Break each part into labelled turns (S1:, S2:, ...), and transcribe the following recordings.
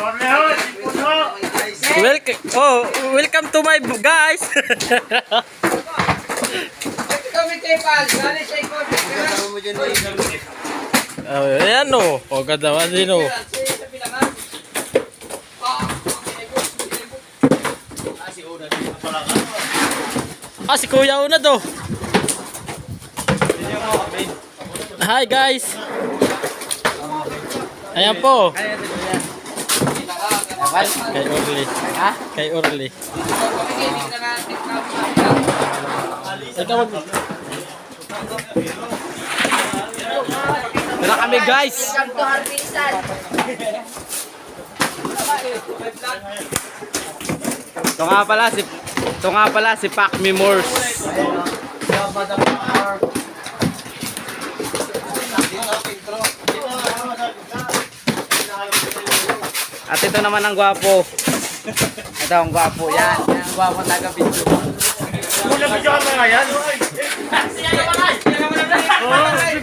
S1: Welcome to my guys. Ayan o. O ganda man din o. Si Kuya Una to. Hi guys. Ayan po. Kay Orly. Kay Orly. Ito mag... Tara kami guys. Ito nga pala si Pacmi Morse. At ito naman ang gwapo. Ito ang gwapo. Yan ang gwapo taga-video.
S2: Muna video ka nga yan.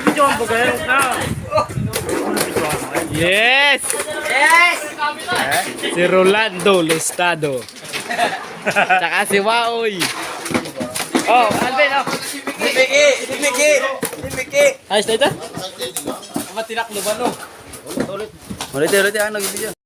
S2: Video ka ba yan?
S1: Yes!
S3: Yes!
S1: Si Rolando Lustado. Tsaka si Waoy. Oh, Alvin, oh.
S3: Si Mickey!
S1: Ayos na ito?
S3: Matinaklo ba no?
S1: Ulit, ang nag-video.